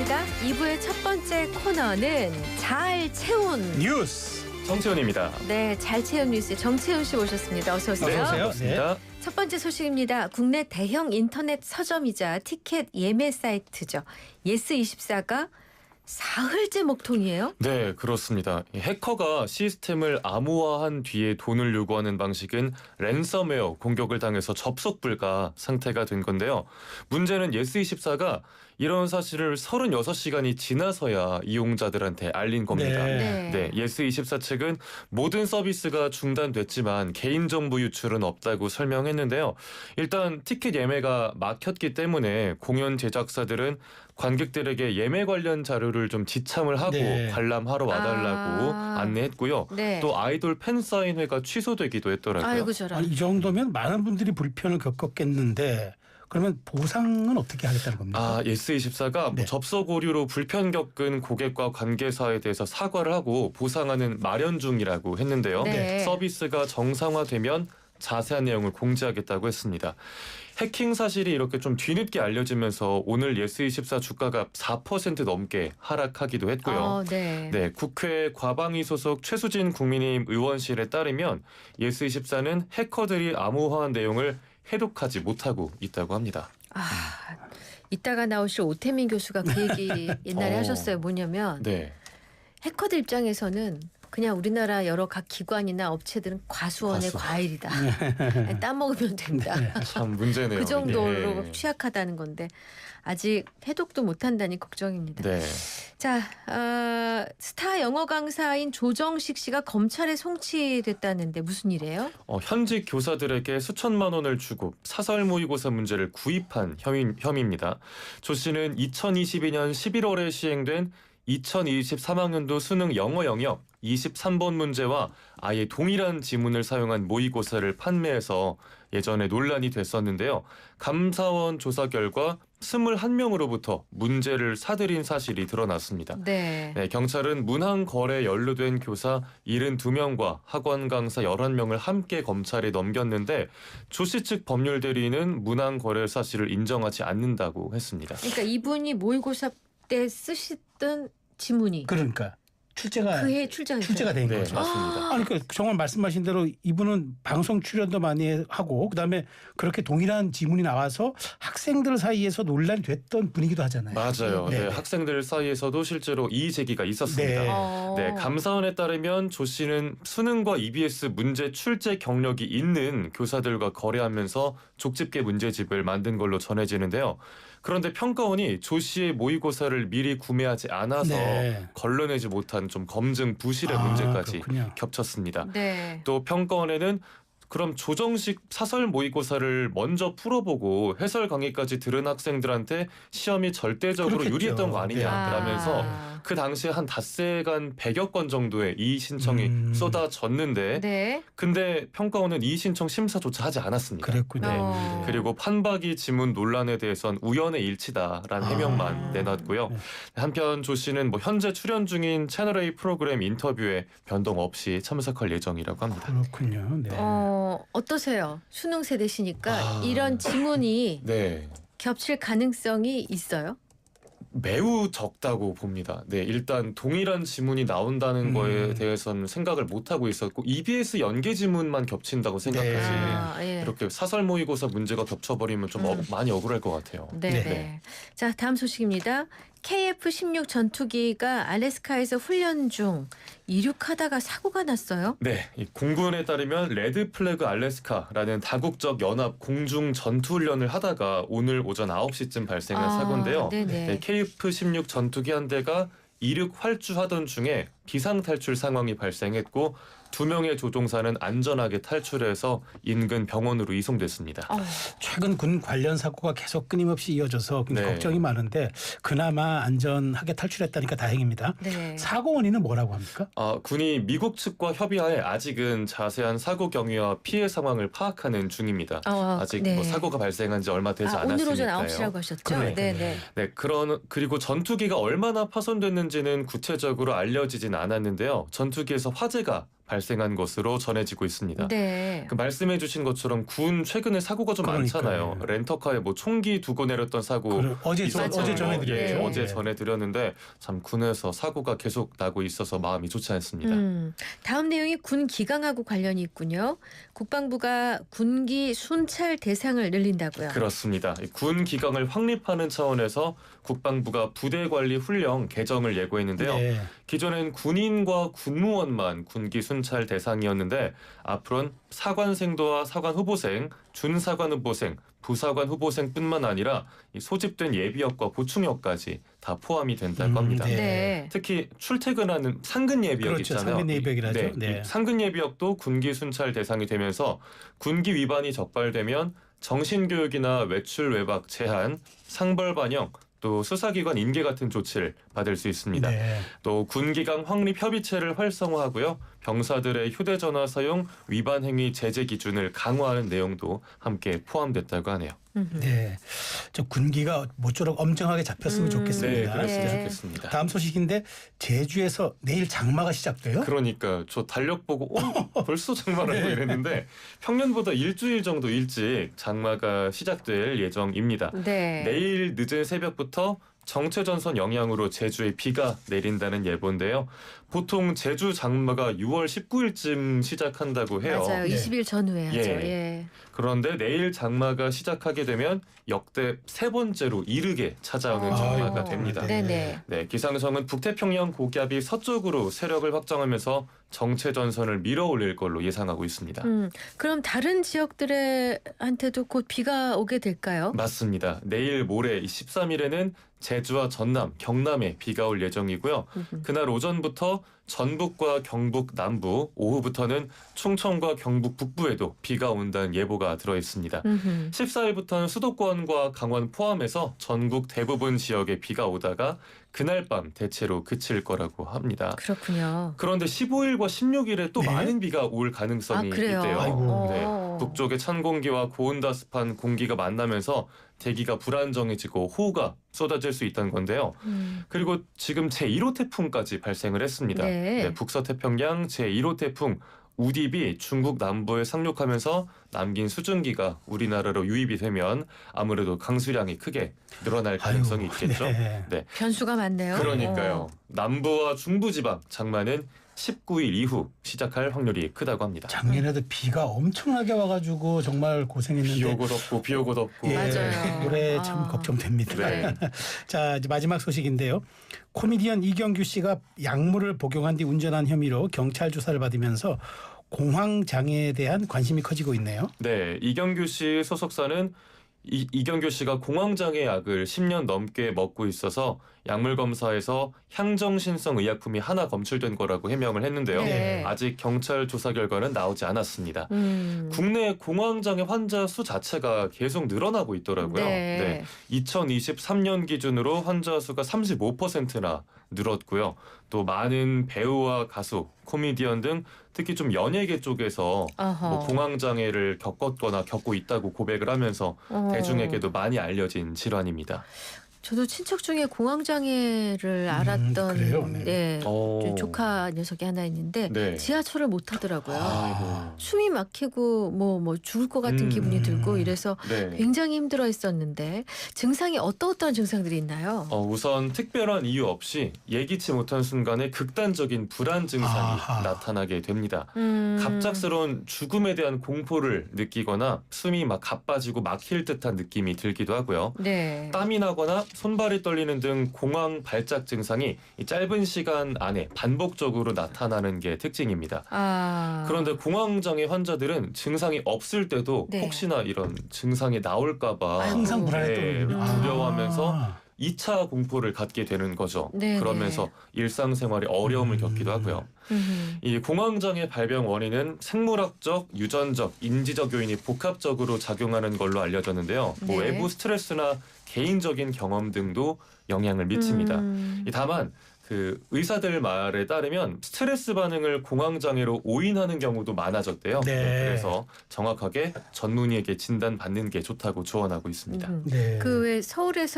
시작했습니다. 2부의 첫 번째 코너는 잘 채운 뉴스. 정채훈입니다. 네, 잘 채운 뉴스 정채훈 씨 모셨습니다. 어서 오세요. 어서 오세요. 반갑습니다. 첫 번째 소식입니다. 국내 대형 인터넷 서점이자 티켓 예매 사이트죠. 예스24가 사흘째 먹통이에요? 네, 그렇습니다. 해커가 시스템을 암호화한 뒤에 돈을 요구하는 방식은 랜섬웨어 공격을 당해서 접속 불가 상태가 된 건데요. 문제는 예스24가 이런 사실을 36시간이 지나서야 이용자들한테 알린 겁니다. 네, 예스24 측은 모든 서비스가 중단됐지만 개인정보 유출은 없다고 설명했는데요. 일단 티켓 예매가 막혔기 때문에 공연 제작사들은 관객들에게 예매 관련 자료를 좀 지참을 하고 관람하러 와달라고 안내했고요. 또 아이돌 팬사인회가 취소되기도 했더라고요. 아이고 저런. 이 정도면 많은 분들이 불편을 겪었겠는데 그러면 보상은 어떻게 하겠다는 겁니까? 예스24가 접속 오류로 불편 겪은 고객과 관계사에 대해서 사과를 하고 보상하는 마련 중이라고 했는데요. 서비스가 정상화되면 자세한 내용을 공지하겠다고 했습니다. 해킹 사실이 이렇게 좀 뒤늦게 알려지면서 오늘 예스24 주가가 4% 넘게 하락하기도 했고요. 네, 국회 과방위 소속 최수진 국민의힘 의원실에 따르면 예스24는 해커들이 암호화한 내용을 해독하지 못하고 있다고 합니다. 이따가 나오실 오태민 교수가 그 얘기 옛날에 하셨어요. 뭐냐면 해커들 입장에서는 그냥 우리나라 여러 각 기관이나 업체들은 과수원의 과일이다. 따먹으면 된다. 참 문제네요. 그 정도로 취약하다는 건데 아직 해독도 못한다니 걱정입니다. 자, 스타 영어 강사인 조정식 씨가 검찰에 송치됐다는데 무슨 일이에요? 현직 교사들에게 수천만 원을 주고 사설 모의고사 문제를 구입한 혐의입니다. 조 씨는 2022년 11월에 시행된 2023학년도 수능 영어 영역 23번 문제와 아예 동일한 지문을 사용한 모의고사를 판매해서 예전에 논란이 됐었는데요. 감사원 조사 결과 21명으로부터 문제를 사들인 사실이 드러났습니다. 경찰은 문항 거래에 연루된 교사 72명과 학원 강사 11명을 함께 검찰에 넘겼는데 조 씨 측 법률 대리인은 문항 거래 사실을 인정하지 않는다고 했습니다. 그러니까 이분이 모의고사 때 쓰시던 지문이 그러니까 출제가 된 거죠. 맞습니다. 그러니까 정말 말씀하신 대로 이분은 방송 출연도 많이 하고 그다음에 그렇게 동일한 지문이 나와서 학생들 사이에서 논란이 됐던 분이기도 하잖아요. 맞아요. 학생들 사이에서도 실제로 이의 제기가 있었습니다. 감사원에 따르면 조 씨는 수능과 EBS 문제 출제 경력이 있는 교사들과 거래하면서 족집게 문제집을 만든 걸로 전해지는데요. 그런데 평가원이 조 씨의 모의고사를 미리 구매하지 않아서 걸러내지 못한 좀 검증 부실의 문제까지 겹쳤습니다. 또 평가원에는 그럼 조정식 사설 모의고사를 먼저 풀어보고 해설 강의까지 들은 학생들한테 시험이 절대적으로 유리했던 거 아니냐라면서 그 당시에 한 닷새간 100여 건 정도의 이의 신청이 쏟아졌는데 근데 평가원은 이의 신청 심사조차 하지 않았습니다. 그랬군요. 그리고 판박이 지문 논란에 대해선 우연의 일치다라는 해명만 내놨고요. 한편 조 씨는 현재 출연 중인 채널A 프로그램 인터뷰에 변동 없이 참석할 예정이라고 합니다. 그렇군요. 어떠세요? 수능 세대시니까 이런 지문이 겹칠 가능성이 있어요? 매우 적다고 봅니다. 일단 동일한 지문이 나온다는 거에 대해서는 생각을 못하고 있었고 EBS 연계 지문만 겹친다고 생각하지 이렇게 사설 모의고사 문제가 겹쳐버리면 좀 많이 억울할 것 같아요. 자, 다음 소식입니다. KF-16 전투기가 알래스카에서 훈련 중 이륙하다가 사고가 났어요. 이 공군에 따르면 레드 플래그 알래스카라는 다국적 연합 공중 전투 훈련을 하다가 오늘 오전 9시쯤 발생한 사고인데요. KF-16 전투기 한 대가 이륙 활주하던 중에 비상탈출 상황이 발생했고 2명의 조종사는 안전하게 탈출해서 인근 병원으로 이송됐습니다. 최근 군 관련 사고가 계속 끊임없이 이어져서 걱정이 많은데 그나마 안전하게 탈출했다니까 다행입니다. 사고 원인은 뭐라고 합니까? 군이 미국 측과 협의하에 아직은 자세한 사고 경위와 피해 상황을 파악하는 중입니다. 아직 사고가 발생한 지 얼마 되지 않았으니까요. 오늘 오전 9시라고 하셨죠? 그리고 전투기가 얼마나 파손됐는지는 구체적으로 알려지진 않았는데요. 전투기에서 화재가 발생한 것으로 전해지고 있습니다. 네. 그 말씀해주신 것처럼 군 최근에 사고가 좀 많잖아요. 렌터카에 뭐 총기 두고 내렸던 사고 어제 전해드렸죠. 예, 어제 전해드렸는데 참 군에서 사고가 계속 나고 있어서 마음이 좋지 않습니다. 다음 내용이 군 기강하고 관련이 있군요. 국방부가 군기 순찰 대상을 늘린다고요. 그렇습니다. 군 기강을 확립하는 차원에서 국방부가 부대 관리 훈령 개정을 예고했는데요. 네. 기존엔 군인과 군무원만 군기 순찰 대상이었는데 앞으로는 사관생도와 사관 후보생, 준사관 후보생, 부사관 후보생뿐만 아니라 이 소집된 예비역과 보충역까지 다 포함이 된다고 합니다. 네. 특히 출퇴근하는 상근 예비역 그렇죠. 있잖아요. 상근 예비역이라죠. 네. 네. 상근 예비역도 군기 순찰 대상이 되면서 군기 위반이 적발되면 정신교육이나 외출 외박 제한, 상벌 반영, 또 수사기관 인계 같은 조치를 받을 수 있습니다. 네. 또 군기강 확립 협의체를 활성화하고요. 병사들의 휴대전화 사용 위반 행위 제재 기준을 강화하는 내용도 함께 포함됐다고 하네요. 네, 저 군기가 모쪼록 엄정하게 잡혔으면 좋겠습니다. 네, 그랬으면 네. 좋겠습니다. 다음 소식인데 제주에서 내일 장마가 시작돼요? 그러니까 저 달력 보고 벌써 장마라고 네. 이랬는데 평년보다 일주일 정도 일찍 장마가 시작될 예정입니다. 네. 내일 늦은 새벽부터 정체전선 영향으로 제주에 비가 내린다는 예보인데요. 보통 제주 장마가 6월 19일쯤 시작한다고 해요. 맞아요. 네. 20일 전후에 하죠. 예. 예. 그런데 내일 장마가 시작하게 되면 역대 세 번째로 이르게 찾아오는 장마가 됩니다. 네네. 네, 기상청은 북태평양 고기압이 서쪽으로 세력을 확장하면서 정체전선을 밀어올릴 걸로 예상하고 있습니다. 그럼 다른 지역들한테도 곧 비가 오게 될까요? 맞습니다. 내일 모레 13일에는 제주와 전남, 경남에 비가 올 예정이고요. 그날 오전부터 전북과 경북 남부, 오후부터는 충청과 경북 북부에도 비가 온다는 예보가 들어있습니다. 14일부터는 수도권과 강원 포함해서 전국 대부분 지역에 비가 오다가 그날 밤 대체로 그칠 거라고 합니다. 그렇군요. 그런데 15일과 16일에 또 네? 많은 비가 올 가능성이 그래요? 있대요. 아이고. 네, 북쪽의 찬 공기와 고온다습한 공기가 만나면서 대기가 불안정해지고 호우가 쏟아질 수 있다는 건데요. 그리고 지금 제1호 태풍까지 발생을 했습니다. 네. 북서태평양 제1호 태풍 우딥이 중국 남부에 상륙하면서 남긴 수증기가 우리나라로 유입이 되면 아무래도 강수량이 크게 늘어날 가능성이 있겠죠. 네. 변수가 많네요. 그러니까요. 남부와 중부지방 장마는 19일 이후 시작할 확률이 크다고 합니다. 작년에도 비가 엄청나게 와가지고 정말 고생했는데 비 오고 덥고 비 오고 덥고. 예, 맞아요. 올해 참 걱정됩니다. 네. 자, 이제 마지막 소식인데요. 코미디언 이경규 씨가 약물을 복용한 뒤 운전한 혐의로 경찰 조사를 받으면서 공황 장애에 대한 관심이 커지고 있네요. 네, 이경규 씨 소속사는 이경규 씨가 공황장애 약을 10년 넘게 먹고 있어서 약물 검사에서 향정신성 의약품이 하나 검출된 거라고 해명을 했는데요. 네. 아직 경찰 조사 결과는 나오지 않았습니다. 국내 공황장애 환자 수 자체가 계속 늘어나고 있더라고요. 네. 2023년 기준으로 환자 수가 35%나 늘었고요. 또 많은 배우와 가수, 코미디언 등 특히 좀 연예계 쪽에서 뭐 공황장애를 겪었거나 겪고 있다고 고백을 하면서 대중에게도 많이 알려진 질환입니다. 저도 친척 중에 공황장애를 알았던 그래요? 네. 조카 녀석이 하나 있는데 네. 지하철을 못 타더라고요. 아이고. 숨이 막히고 뭐 죽을 것 같은 기분이 들고 이래서 네. 굉장히 힘들어했었는데 증상이 어떤 증상들이 있나요? 우선 특별한 이유 없이 예기치 못한 순간에 극단적인 불안 증상이 나타나게 됩니다. 갑작스러운 죽음에 대한 공포를 느끼거나 숨이 막 가빠지고 막힐 듯한 느낌이 들기도 하고요. 네. 땀이 나거나 손발이 떨리는 등 공황 발작 증상이 이 짧은 시간 안에 반복적으로 나타나는 게 특징입니다. 그런데 공황장애 환자들은 증상이 없을 때도 네. 혹시나 이런 증상이 나올까 봐 항상 불안했던 두려워하면서 2차 공포를 갖게 되는 거죠. 네, 그러면서 일상생활에 어려움을 겪기도 하고요. 이 공황장애 발병 원인은 생물학적, 유전적, 인지적 요인이 복합적으로 작용하는 걸로 알려졌는데요. 네. 외부 스트레스나 개인적인 경험 등도 영향을 미칩니다. 다만 그 의사들 말에 따르면 스트레스 반응을 공황장애로 오인하는 경우도 많아졌대요. 네. 그래서 정확하게 전문의에게 진단받는 게 좋다고 조언하고 있습니다. 네. 그 왜 서울에서